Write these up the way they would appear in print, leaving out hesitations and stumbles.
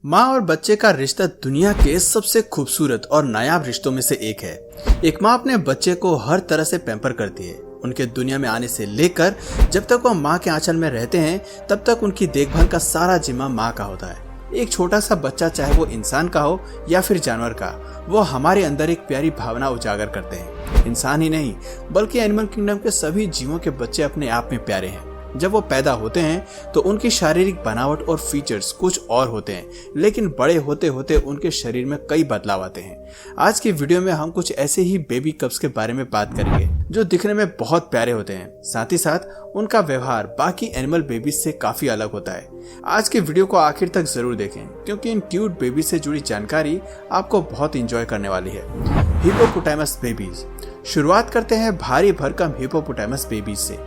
माँ और बच्चे का रिश्ता दुनिया के सबसे खूबसूरत और नायाब रिश्तों में से एक है। एक माँ अपने बच्चे को हर तरह से पैम्पर करती है। उनके दुनिया में आने से लेकर जब तक वह माँ के आंचल में रहते हैं तब तक उनकी देखभाल का सारा जिम्मा माँ का होता है। एक छोटा सा बच्चा, चाहे वो इंसान का हो या फिर जानवर का, वो हमारे अंदर एक प्यारी भावना उजागर करते हैं। इंसान ही नहीं बल्कि एनिमल किंगडम के सभी जीवों के बच्चे अपने आप में प्यारे हैं। जब वो पैदा होते हैं तो उनकी शारीरिक बनावट और फीचर्स कुछ और होते हैं, लेकिन बड़े होते होते उनके शरीर में कई बदलाव आते हैं। आज की वीडियो में हम कुछ ऐसे ही बेबी कब्स के बारे में बात करेंगे जो दिखने में बहुत प्यारे होते हैं, साथ ही साथ उनका व्यवहार बाकी एनिमल बेबीज से काफी अलग होता है। आज के वीडियो को आखिर तक जरूर देखें क्योंकि इन क्यूट बेबी से जुड़ी जानकारी आपको बहुत इंजॉय करने वाली है। Hippopotamus babies. शुरुआत करते हैं भारी भरकम हिप्पोपोटामस बेबीज से।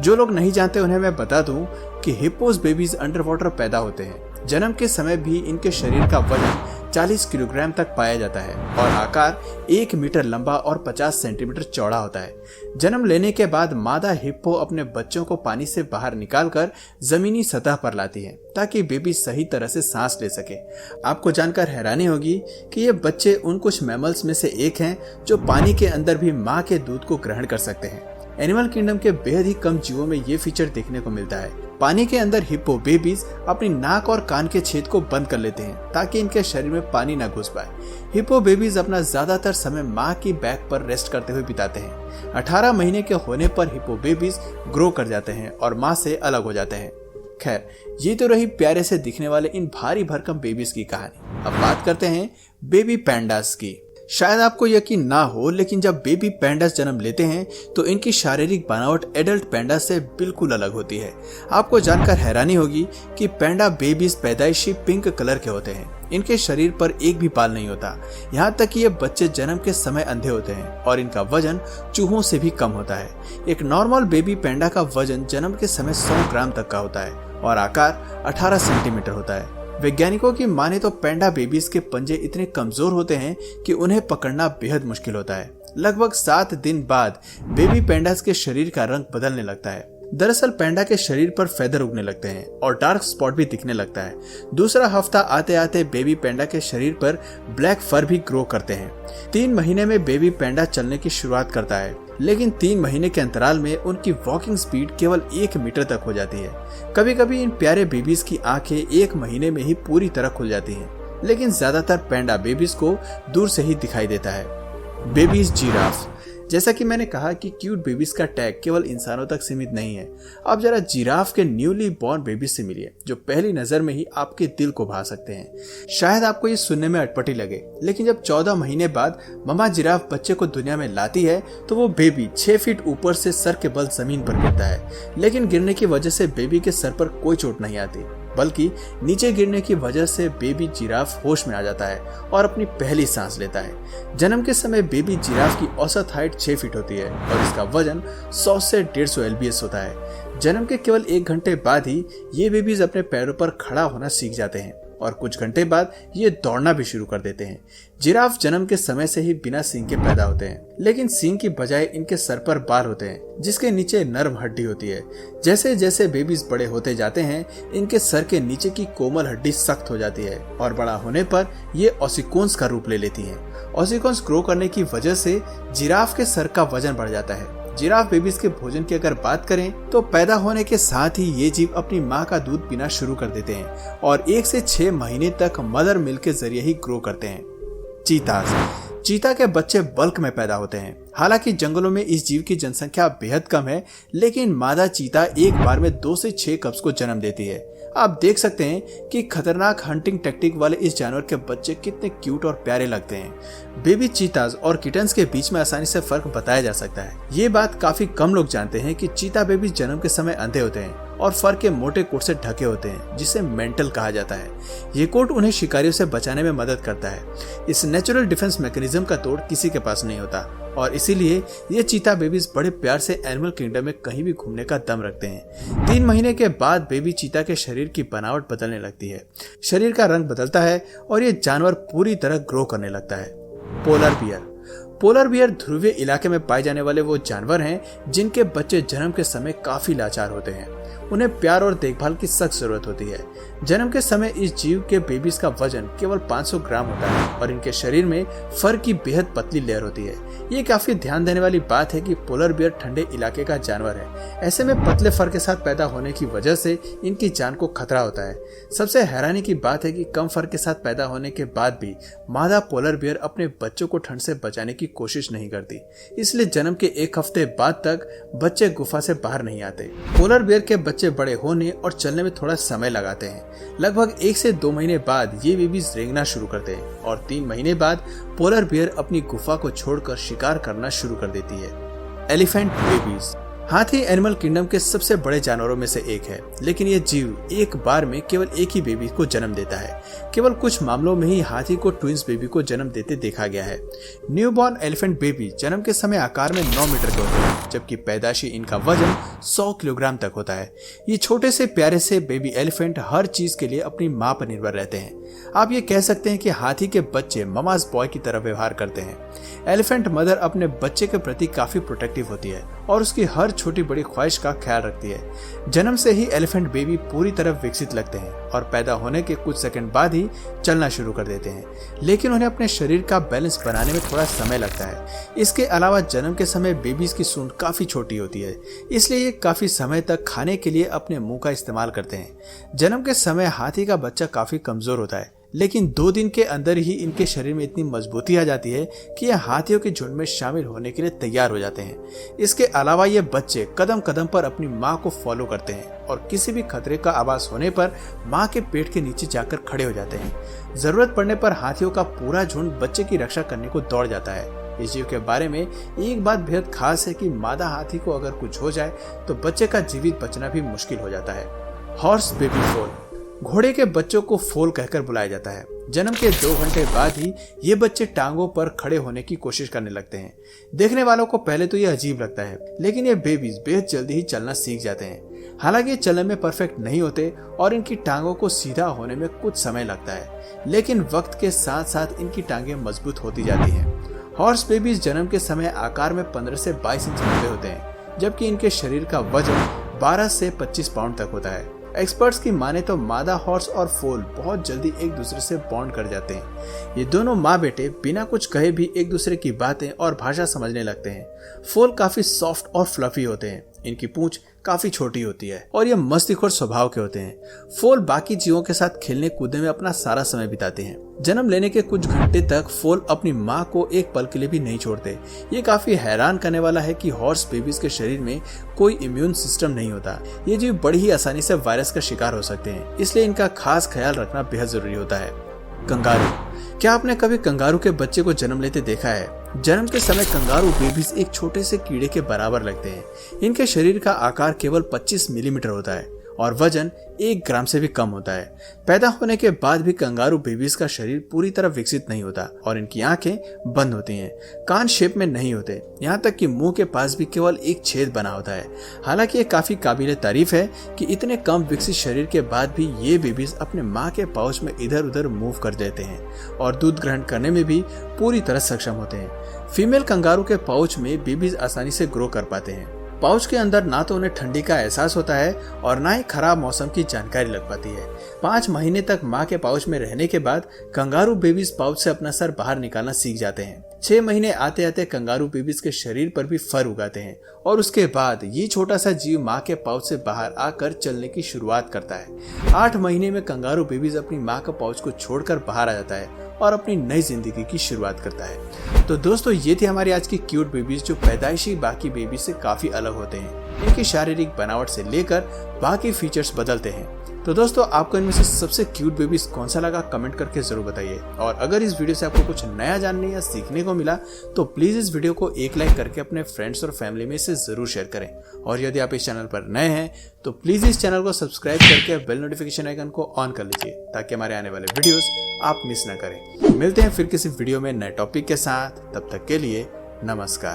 जो लोग नहीं जानते उन्हें मैं बता दूं कि हिप्पोस बेबीज अंडर वाटर पैदा होते हैं। जन्म के समय भी इनके शरीर का वजन 40 किलोग्राम तक पाया जाता है और आकार 1 मीटर लंबा और 50 सेंटीमीटर चौड़ा होता है। जन्म लेने के बाद मादा हिप्पो अपने बच्चों को पानी से बाहर निकालकर जमीनी सतह पर लाती है ताकि बेबी सही तरह से सांस ले सके। आपको जानकर हैरानी होगी कि ये बच्चे उन कुछ मैमल्स में से एक हैं जो पानी के अंदर भी माँ के दूध को ग्रहण कर सकते हैं। एनिमल किंगडम के बेहद ही कम जीवों में ये फीचर देखने को मिलता है। पानी के अंदर हिप्पो बेबीज अपनी नाक और कान के छेद को बंद कर लेते हैं ताकि इनके शरीर में पानी न घुस पाए। हिप्पो बेबीज अपना ज्यादातर समय माँ की बैक पर रेस्ट करते हुए बिताते हैं। 18 महीने के होने पर हिप्पो बेबीज ग्रो कर जाते हैं और माँ से अलग हो जाते हैं। खैर, ये तो रही प्यारे से दिखने वाले इन भारी भरकम बेबीज की कहानी। अब बात करते हैं बेबी पैंडास की। शायद आपको यकीन ना हो, लेकिन जब बेबी पैंडास जन्म लेते हैं तो इनकी शारीरिक बनावट एडल्ट पैंडा से बिल्कुल अलग होती है। आपको जानकर हैरानी होगी कि पैंडा बेबीज पैदाइशी पिंक कलर के होते हैं। इनके शरीर पर एक भी बाल नहीं होता। यहाँ तक कि ये बच्चे जन्म के समय अंधे होते हैं और इनका वजन चूहों से भी कम होता है। एक नॉर्मल बेबी पैंडा का वजन जन्म के समय 100 ग्राम तक का होता है और आकार 18 सेंटीमीटर होता है। वैज्ञानिकों की माने तो पैंडा बेबीज के पंजे इतने कमजोर होते हैं कि उन्हें पकड़ना बेहद मुश्किल होता है। लगभग 7 दिन बाद बेबी पैंडास के शरीर का रंग बदलने लगता है। दरअसल पैंडा के शरीर पर फेदर उगने लगते हैं और डार्क स्पॉट भी दिखने लगता है। दूसरा हफ्ता आते आते बेबी पैंडा के शरीर पर ब्लैक फर भी ग्रो करते हैं। 3 महीने में बेबी पैंडा चलने की शुरुआत करता है, लेकिन 3 महीने के अंतराल में उनकी वॉकिंग स्पीड केवल 1 मीटर तक हो जाती है। कभी कभी इन प्यारे बेबीज की आंखें 1 महीने में ही पूरी तरह खुल जाती हैं, लेकिन ज्यादातर पैंडा बेबीज को दूर से ही दिखाई देता है। Babies giraffe. जैसा कि मैंने कहा कि क्यूट बेबीज का टैग केवल इंसानों तक सीमित नहीं है। अब जरा जिराफ के न्यूली बॉर्न बेबीज से मिलिए जो पहली नजर में ही आपके दिल को भा सकते हैं। शायद आपको ये सुनने में अटपटी लगे, लेकिन जब 14 महीने बाद ममा जिराफ बच्चे को दुनिया में लाती है तो वो बेबी 6 फीट ऊपर से सर के बल जमीन पर गिरता है। लेकिन गिरने की वजह से बेबी के सर पर कोई चोट नहीं आती, बल्कि नीचे गिरने की वजह से बेबी जिराफ होश में आ जाता है और अपनी पहली सांस लेता है। जन्म के समय बेबी जिराफ की औसत हाइट 6 फीट होती है और इसका वजन 100 से 150 LBS होता है। जन्म के केवल 1 घंटे बाद ही ये बेबीज अपने पैरों पर खड़ा होना सीख जाते हैं और कुछ घंटे बाद ये दौड़ना भी शुरू कर देते हैं। जिराफ जन्म के समय से ही बिना सींग के पैदा होते हैं, लेकिन सींग की बजाय इनके सर पर बाल होते हैं जिसके नीचे नर्म हड्डी होती है। जैसे जैसे बेबीज बड़े होते जाते हैं इनके सर के नीचे की कोमल हड्डी सख्त हो जाती है और बड़ा होने पर ये ऑसिकोन्स का रूप ले लेती हैं। ऑसिकोन्स ग्रो करने की वजह से जिराफ के सर का वजन बढ़ जाता है। जिराफ बेबीज के भोजन की अगर बात करें तो पैदा होने के साथ ही ये जीव अपनी माँ का दूध पीना शुरू कर देते हैं और 1 से 6 महीने तक मदर मिल्क के जरिए ही ग्रो करते हैं। चीताज। चीता के बच्चे बल्क में पैदा होते हैं। हालांकि जंगलों में इस जीव की जनसंख्या बेहद कम है, लेकिन मादा चीता एक बार में 2 से 6 कब्स को जन्म देती है। आप देख सकते हैं कि खतरनाक हंटिंग टेक्निक वाले इस जानवर के बच्चे कितने क्यूट और प्यारे लगते हैं। बेबी चीताज और किटन्स के बीच में आसानी से फर्क बताया जा सकता है। ये बात काफी कम लोग जानते हैं कि चीता बेबी जन्म के समय अंधे होते हैं और फर के मोटे कोट से ढके होते हैं जिसे मेंटल कहा जाता है। ये कोट उन्हें शिकारियों से बचाने में मदद करता है। इस नेचुरल डिफेंस मैकेनिज्म का तोड़ किसी के पास नहीं होता और इसीलिए ये चीता बेबीज बड़े प्यार से एनिमल किंगडम में कहीं भी घूमने का दम रखते हैं। 3 महीने के बाद बेबी चीता के शरीर की बनावट बदलने लगती है। शरीर का रंग बदलता है और ये जानवर पूरी तरह ग्रो करने लगता है। Polar bear. पोलर बियर ध्रुवीय इलाके में पाए जाने वाले वो जानवर हैं जिनके बच्चे जन्म के समय काफी लाचार होते हैं। उन्हें प्यार और देखभाल की सख्त जरूरत होती है। जन्म के समय इस जीव के बेबीज का वजन केवल 500 ग्राम होता है और इनके शरीर में फर की बेहद पतली लेयर होती है। ये काफी ध्यान देने वाली बात है कि पोलर बियर ठंडे इलाके का जानवर है। ऐसे में पतले फर के साथ पैदा होने की वजह से इनकी जान को खतरा होता है। सबसे हैरानी की बात है कि कम फर के साथ पैदा होने के बाद भी मादा पोलर बियर अपने बच्चों को ठंड से बचाने की कोशिश नहीं करती, इसलिए जन्म के 1 हफ्ते बाद तक बच्चे गुफा से बाहर नहीं आते। पोलर बियर के बच्चे बड़े होने और चलने में थोड़ा समय लगाते हैं। लगभग 1 से 2 महीने बाद ये बेबीज रेंगना शुरू करते हैं और 3 महीने बाद पोलर बियर अपनी गुफा को छोड़कर शिकार करना शुरू कर देती है। Elephant babies. हाथी एनिमल किंगडम के सबसे बड़े जानवरों में से एक है, लेकिन यह जीव एक बार में केवल एक ही बेबी को जन्म देता है। केवल कुछ मामलों में ही हाथी को ट्विंस बेबी को जन्म देते देखा गया है। न्यूबॉर्न एलिफेंट बेबी जन्म के समय आकार में 9 मीटर के होते हैं, जबकि पैदाशी इनका वजन 100 किलोग्राम तक होता है। ये छोटे से प्यारे से बेबी एलिफेंट हर चीज के लिए अपनी माँ पर निर्भर रहते हैं। आप ये कह सकते हैं कि हाथी के बच्चे ममाज बॉय की तरह व्यवहार करते हैं। एलिफेंट मदर अपने बच्चे के प्रति काफी प्रोटेक्टिव होती है और उसकी हर छोटी बड़ी ख्वाहिश का ख्याल रखती है। जन्म से ही एलिफेंट बेबी पूरी तरह विकसित लगते हैं और पैदा होने के कुछ सेकंड बाद ही चलना शुरू कर देते हैं, लेकिन उन्हें अपने शरीर का बैलेंस बनाने में थोड़ा समय लगता है। इसके अलावा जन्म के समय बेबीज की सूंड काफी छोटी होती है, इसलिए ये काफी समय तक खाने के लिए अपने मुंह का इस्तेमाल करते हैं। जन्म के समय हाथी का बच्चा काफी कमजोर होता है, लेकिन 2 दिन के अंदर ही इनके शरीर में इतनी मजबूती आ जाती है कि ये हाथियों के झुंड में शामिल होने के लिए तैयार हो जाते हैं। इसके अलावा ये बच्चे कदम कदम पर अपनी माँ को फॉलो करते हैं और किसी भी खतरे का आभास होने पर माँ के पेट के नीचे जाकर खड़े हो जाते हैं। जरूरत पड़ने पर हाथियों का पूरा झुंड बच्चे की रक्षा करने को दौड़ जाता है। इस जीव के बारे में एक बात बेहद खास है कि मादा हाथी को अगर कुछ हो जाए तो बच्चे का जीवित बचना भी मुश्किल हो जाता है। हॉर्स बेबी फोल। घोड़े के बच्चों को फोल कहकर बुलाया जाता है। जन्म के 2 घंटे बाद ही ये बच्चे टांगों पर खड़े होने की कोशिश करने लगते हैं। देखने वालों को पहले तो ये अजीब लगता है, लेकिन ये बेबीज बेहद जल्दी ही चलना सीख जाते हैं। हालांकि ये चलने में परफेक्ट नहीं होते और इनकी टांगों को सीधा होने में कुछ समय लगता है, लेकिन वक्त के साथ साथ इनकी टांगें मजबूत होती जाती हैं। हॉर्स बेबीज जन्म के समय आकार में 15 से 22 इंच लंबे होते हैं, जबकि इनके शरीर का वजन 12 से 25 पाउंड तक होता है। एक्सपर्ट्स की माने तो मादा हॉर्स और फोल बहुत जल्दी एक दूसरे से बॉन्ड कर जाते हैं। ये दोनों माँ बेटे बिना कुछ कहे भी एक दूसरे की बातें और भाषा समझने लगते हैं। फोल काफी सॉफ्ट और फ्लफी होते हैं, इनकी पूंछ काफी छोटी होती है और ये मस्तिष्क स्वभाव के होते हैं। फोल बाकी जीवों के साथ खेलने कूदने में अपना सारा समय बिताते हैं। जन्म लेने के कुछ घंटे तक फोल अपनी माँ को एक पल के लिए भी नहीं छोड़ते। ये काफी हैरान करने वाला है कि हॉर्स बेबीज के शरीर में कोई इम्यून सिस्टम नहीं होता। ये जीव बड़ी ही आसानी से वायरस का शिकार हो सकते हैं, इसलिए इनका खास ख्याल रखना बेहद जरूरी होता है। कंगारू। क्या आपने कभी कंगारू के बच्चे को जन्म लेते देखा है? जन्म के समय कंगारू बेबीज एक छोटे से कीड़े के बराबर लगते हैं। इनके शरीर का आकार केवल 25 मिलीमीटर होता है और वजन 1 ग्राम से भी कम होता है। पैदा होने के बाद भी कंगारू बेबीज का शरीर पूरी तरह विकसित नहीं होता और इनकी आंखें बंद होती हैं। कान शेप में नहीं होते, यहाँ तक कि मुंह के पास भी केवल एक छेद बना होता है। हालांकि ये काफी काबिले तारीफ है कि इतने कम विकसित शरीर के बाद भी ये बेबीज अपने माँ के पाउच में इधर उधर मूव कर देते हैं और दूध ग्रहण करने में भी पूरी तरह सक्षम होते हैं। फीमेल कंगारू के पाउच में बेबीज आसानी से ग्रो कर पाते हैं। पाउच के अंदर ना तो उन्हें ठंडी का एहसास होता है और ना ही खराब मौसम की जानकारी लग पाती है। 5 महीने तक माँ के पाउच में रहने के बाद कंगारू बेबीज पाउच से अपना सर बाहर निकालना सीख जाते हैं। 6 महीने आते आते कंगारू बेबीज के शरीर पर भी फर उगाते हैं और उसके बाद ये छोटा सा जीव माँ के पाउच से बाहर आकर चलने की शुरुआत करता है। 8 महीने में कंगारू बेबीज अपनी माँ का पाउच को छोड़कर बाहर आ जाता है और अपनी नई जिंदगी की शुरुआत करता है। तो दोस्तों, ये थी हमारी आज की क्यूट बेबीज जो पैदाइशी बाकी बेबीज से काफी अलग होते हैं। इनकी शारीरिक बनावट से लेकर बाकी फीचर्स बदलते हैं। तो दोस्तों, आपको इनमें से सबसे क्यूट बेबीज कौन सा लगा कमेंट करके जरूर बताइए। और अगर इस वीडियो से आपको कुछ नया जानने या सीखने को मिला तो प्लीज इस वीडियो को एक लाइक करके अपने फ्रेंड्स और फैमिली में इसे जरूर शेयर करें। और यदि आप इस चैनल पर नए हैं तो प्लीज इस चैनल को सब्सक्राइब करके बेल नोटिफिकेशन आइकन को ऑन कर लीजिए ताकि हमारे आने वाले वीडियोस आप मिस न करें। मिलते हैं फिर किसी वीडियो में नए टॉपिक के साथ, तब तक के लिए नमस्कार।